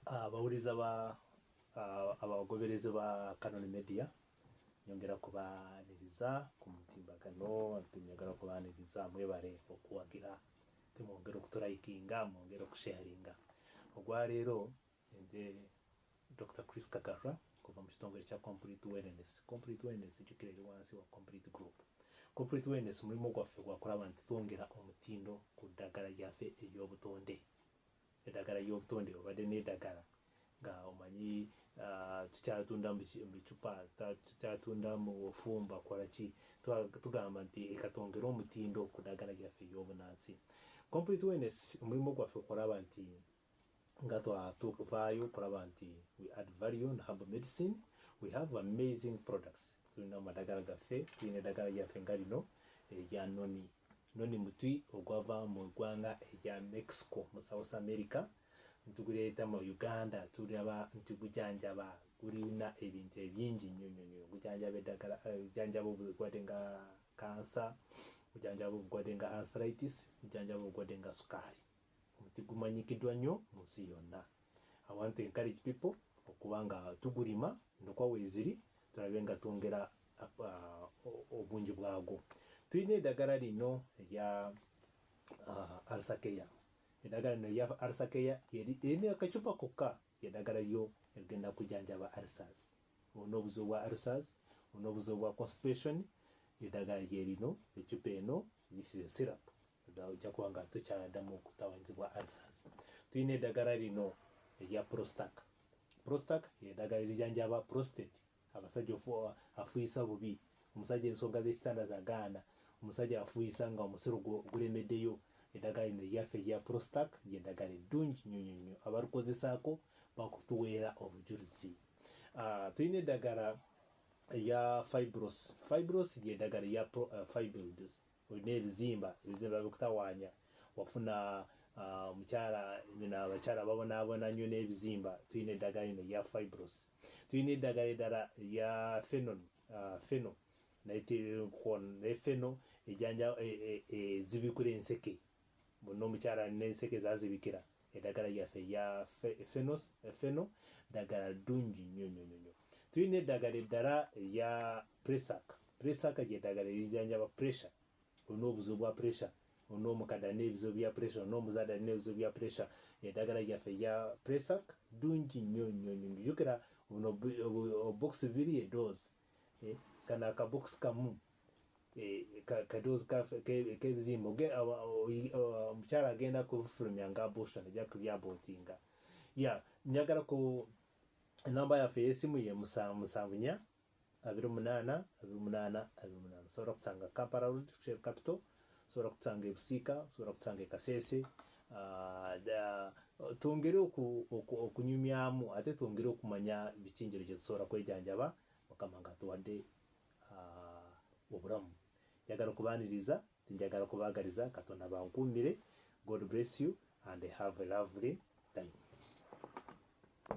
abawuliza abagoberezi ba Canon Media nyongera kubaaniriza ku mutimbagano, nyongera kubaaniriza mwebale okuwagira, temwongera okutulaikinga, mwongera okusharinga. Ogwaleero nze Dr. Chris Kagarra kuva mu kitongole kya Complete Wellness. Complete Wellness kikireri wansi wa Complete Group. Complete Wellness mulimo gwaffe gwakulaba nti twongera omutindo ku ddagala lyaffe ery'obutonde. Eddagala ly'obutonde obadde n'eddagala nga omanyi tukyatunda mu bicupa, tukyatunda mu fumba kwalaki tugamba nti ekatongera omutindo ku ddagala lyaffe ery'obunansi. Complete Wellness omulimo gwaffe okulaba nti nga twatuvaayo kulaba nti we add value in herbal medicine. We have amazing products. Tulina amadagala gaffe, tulina eddagala lyaffe nga lino erya noni muti ogwava mu ggwanga erya Mexico mu South America. Ntuguleeta mu Uganda, tulaba nti gujanjaba, gulina ebintu ebingi nnyo. Gujanjaba eddagala, gujanjaba obulwadde nga cancer, gujanjaba obulwadde nga arthritis, gujanjaba obulwadde nga sukaali. Omuti gumanyikiddwa nnyo mu nsi yonna. I want to encourage people okuba nga tugulima ndokwa weeziri, tulabe nga twongera obungi bwagwo. Tulina eddagala lino erya Alsakeya. Eddagala lino erya Alsakeya erina akacupa kokka, eddagala lyo erigenda kujanjaba ulcers. Olina obuzibu bwa ulcers, olina obuzibu bwa constipation, eddagala lye lino, ecupa eno this is a syrup. Ojja kuba nga tukyaddamu okutawanyizibwa ulcers. Tulina eddagala lino erya Prostac. Prostac eddagala erijanjaba prostate, abasajja afuuyisa bubi, omusajja ensonga z'ekitanda zagaana, omusajja afuuyisa nga omusiro gulembeddeyo. Eddagala lino eryaffe erya Prostac ly'eddagala eddungi nnyo. Abalukozesaako bakutuweera obujulizi. Tulina eddagala erya Fibros. Fibros ly'eddagala erya fibroids. Olina ebizimba bikutawaanya, wafuna omukyala, abakyala babonaabona nnyo n'ebizimba, tulina eddagala lino erya Fibros. Tulina eddagala eddala erya Feno, Feno ezibikula enseke. Bonna omukyala n'enseke zazibikira, eddagala lyaffe erya Feno ddagala ddungi nnyo. Tulina eddagala eddala erya Presac. Presac ly'eddagala erijanjaba pressure. Olina obuzibu bwa pressure, olina omukadde alina ebizibu bya pressure, olina omuzadde alina ebizibu bya pressure, eddagala lyaffe erya Presac ddungi nnyo. Jjukira box bibiri edoozi, kano akabox kamu kadoozi k'ebizimba. Omukyala agenda kubufulumya nga abortion, ajja kubyabootinga. Njagala ku enamba yaffe ey'essimu ye 774 28 28 28. Osobola kusanga Kampala Road, Shell Capital, osobola kusanga Busiika, osobola kusanga e Kasese. Twongere okunyumyamu ate twongere okumanya bikinjiro gye tusobola kwejanjaba, Mukama nga tuwadde obulamu. Njagala okubaaniriza, njagala kubaagaliza, Katonda bankuumire. God bless you and have a lovely time.